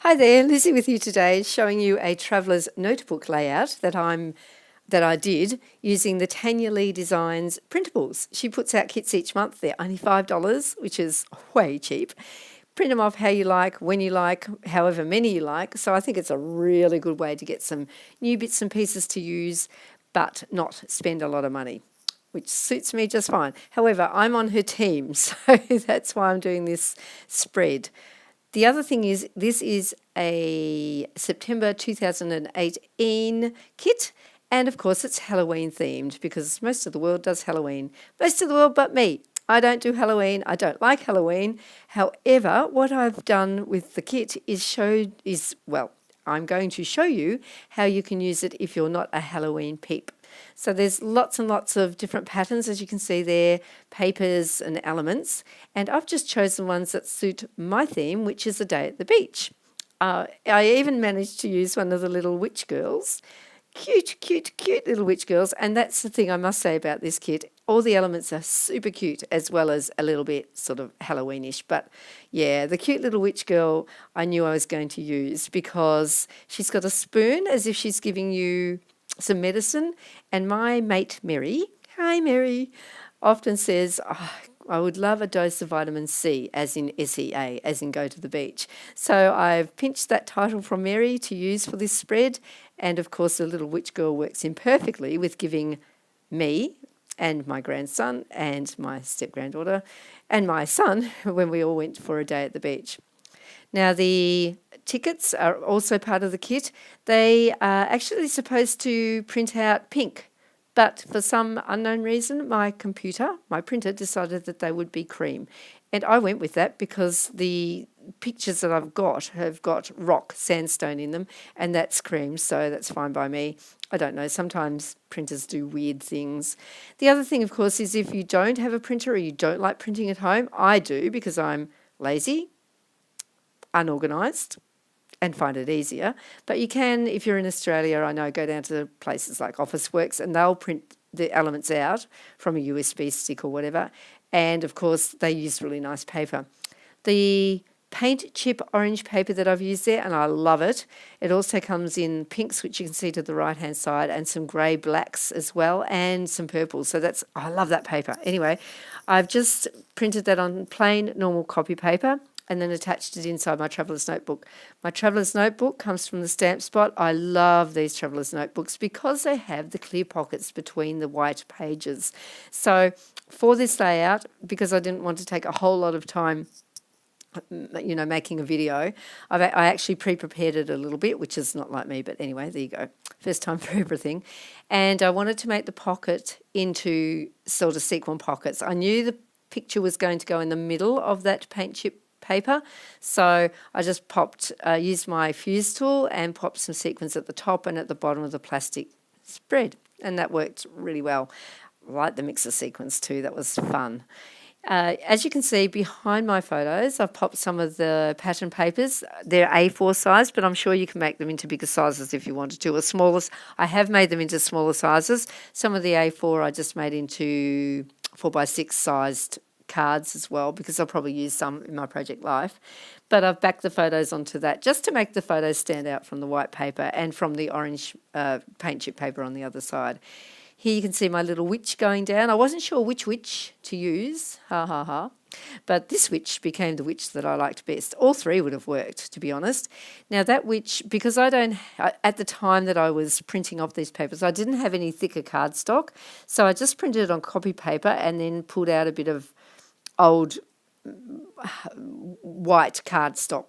Hi there, Lizzy with you today, showing you a traveller's notebook layout that I did using the Tanya Leigh Designz printables. She puts out kits each month. They're only $5, which is way cheap. Print them off how you like, when you like, however many you like. So I think it's a really good way to get some new bits and pieces to use, but not spend a lot of money, which suits me just fine. However, I'm on her team, so that's why I'm doing this spread. The other thing is, this is a September 2018 kit, and of course it's Halloween themed because most of the world does Halloween. Most of the world but me. I don't do Halloween. I don't like Halloween. However, what I've done with the kit I'm going to show you how you can use it if you're not a Halloween peep. So there's lots and lots of different patterns, as you can see there, papers and elements, and I've just chosen ones that suit my theme, which is a day at the beach. I even managed to use one of the little witch girls. Cute, cute, cute little witch girls, and that's the thing I must say about this kit. All the elements are super cute, as well as a little bit sort of Halloweenish. But yeah, the cute little witch girl I knew I was going to use because she's got a spoon as if she's giving you some medicine, and my mate Mary, hi Mary, often says, I would love a dose of vitamin C, as in SEA, as in go to the beach. So I've pinched that title from Mary to use for this spread, and of course the little witch girl works in perfectly with giving me and my grandson and my step-granddaughter and my son when we all went for a day at the beach. Now, the tickets are also part of the kit. They are actually supposed to print out pink, but for some unknown reason, my printer, decided that they would be cream. And I went with that because the pictures that I've got have got rock sandstone in them, and that's cream, so that's fine by me. I don't know, sometimes printers do weird things. The other thing, of course, is if you don't have a printer or you don't like printing at home, I do because I'm lazy, unorganised, and find it easier. But you can, if you're in Australia, I know, go down to places like Officeworks and they'll print the elements out from a USB stick or whatever. And of course, they use really nice paper. The paint chip orange paper that I've used there, and I love it. It also comes in pinks, which you can see to the right-hand side, and some grey blacks as well, and some purples. So I love that paper. Anyway, I've just printed that on plain, normal copy paper, and then attached it inside my traveller's notebook. My traveller's notebook comes from the Stamp Spot. I love these traveller's notebooks because they have the clear pockets between the white pages. So for this layout, because I didn't want to take a whole lot of time making a video, I actually pre-prepared it a little bit, which is not like me, but anyway, there you go. First time for everything. And I wanted to make the pocket into sort of sequin pockets. I knew the picture was going to go in the middle of that paint chip paper, so I just used my fuse tool and popped some sequins at the top and at the bottom of the plastic spread, and that worked really well. I like the mix of sequins too, that was fun. As you can see behind my photos, I've popped some of the pattern papers. They're A4 size, but I'm sure you can make them into bigger sizes if you wanted to, or smaller. I have made them into smaller sizes. Some of the A4 I just made into 4x6 sized cards as well, because I'll probably use some in my project life. But I've backed the photos onto that just to make the photos stand out from the white paper and from the orange paint chip paper on the other side. Here you can see my little witch going down. I wasn't sure which witch to use, but this witch became the witch that I liked best. All three would have worked, to be honest. Now that witch, because at the time that I was printing off these papers, I didn't have any thicker cardstock, so I just printed it on copy paper and then pulled out a bit of old white cardstock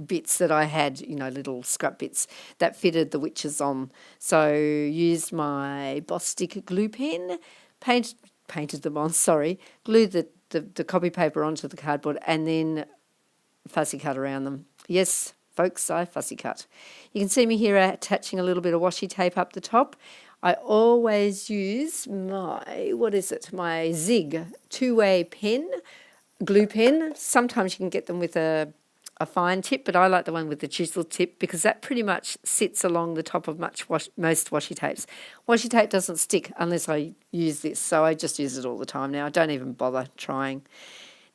bits that I had, little scrap bits that fitted the witches on. So used my Boss Stick glue pen, painted them on, glued the copy paper onto the cardboard and then fussy cut around them. Yes, folks, I fussy cut. You can see me here attaching a little bit of washi tape up the top. I always use my Zig two-way pen, glue pen. Sometimes you can get them with a fine tip, but I like the one with the chisel tip because that pretty much sits along the top of most washi tapes. Washi tape doesn't stick unless I use this, so I just use it all the time now. I don't even bother trying.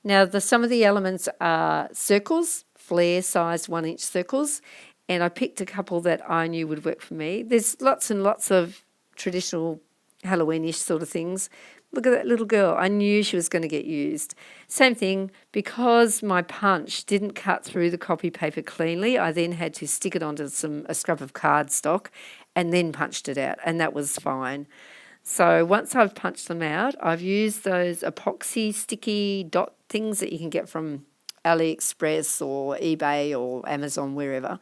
Now, some of the elements are circles, flare-sized 1-inch circles, and I picked a couple that I knew would work for me. There's lots and lots of traditional Halloweenish sort of things. Look at that little girl. I knew she was going to get used. Same thing, because my punch didn't cut through the copy paper cleanly, I then had to stick it onto a scrap of cardstock and then punched it out, and that was fine. So once I've punched them out, I've used those epoxy sticky dot things that you can get from AliExpress or eBay or Amazon, wherever,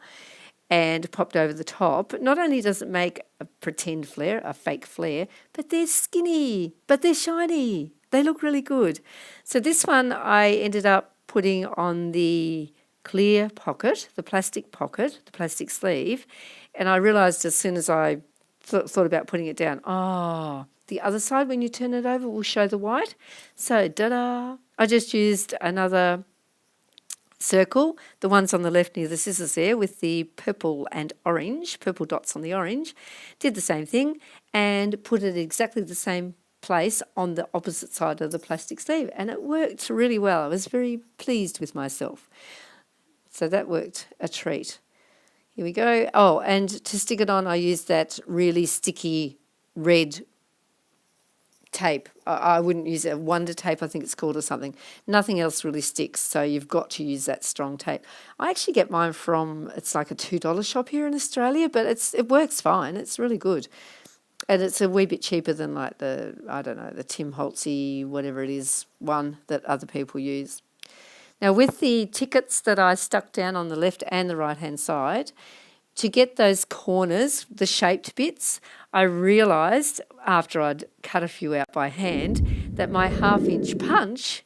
and popped over the top. Not only does it make a pretend flare, a fake flare, but they're skinny, but they're shiny. They look really good. So this one I ended up putting on the clear pocket, the plastic sleeve, and I realised as soon as I thought about putting it down, the other side when you turn it over will show the white. So da-da! I just used another circle, the ones on the left near the scissors there with the purple dots on the orange, did the same thing and put it exactly the same place on the opposite side of the plastic sleeve, and it worked really well. I was very pleased with myself. So that worked a treat. Here we go. Oh, and to stick it on, I used that really sticky red tape. I wouldn't use a Wonder Tape, I think it's called, or something. Nothing else really sticks, so you've got to use that strong tape. I actually get mine from, it's like a $2 shop here in Australia, but it works fine. It's really good. And it's a wee bit cheaper than like the Tim Holtzy, whatever it is, one that other people use. Now, with the tickets that I stuck down on the left and the right-hand side, to get those corners, the shaped bits, I realised after I'd cut a few out by hand that my 1/2-inch punch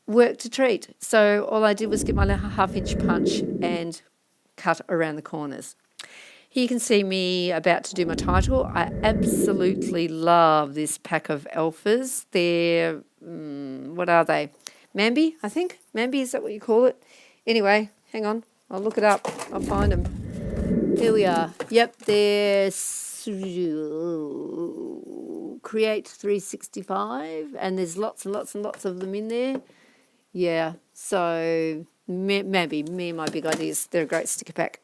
worked a treat. So all I did was get my 1/2-inch punch and cut around the corners. Here you can see me about to do my title. I absolutely love this pack of alphas. They're, what are they? Mambi, I think. Mambi, is that what you call it? Anyway, hang on. I'll look it up. I'll find them. Here we are. Yep, they're Create 365, and there's lots and lots and lots of them in there. Yeah, so maybe me and my big ideas. They're a great sticker pack.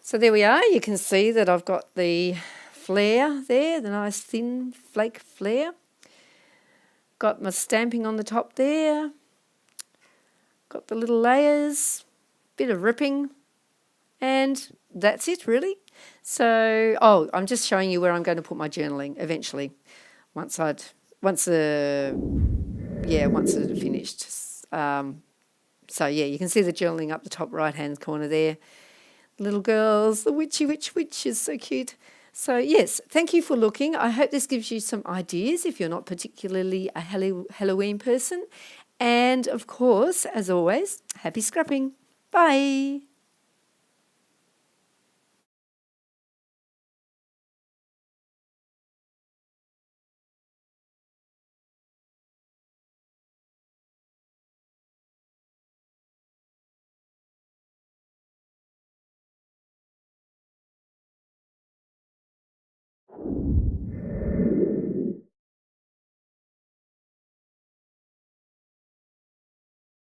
So there we are. You can see that I've got the flare there, the nice thin flake flare. Got my stamping on the top there. Got the little layers, bit of ripping, and that's it really. So, I'm just showing you where I'm going to put my journaling eventually, once it's finished. So yeah, you can see the journaling up the top right-hand corner there. Little girls, the witchy witch is so cute. So yes, thank you for looking. I hope this gives you some ideas if you're not particularly a Halloween person. And of course, as always, happy scrapping. Bye.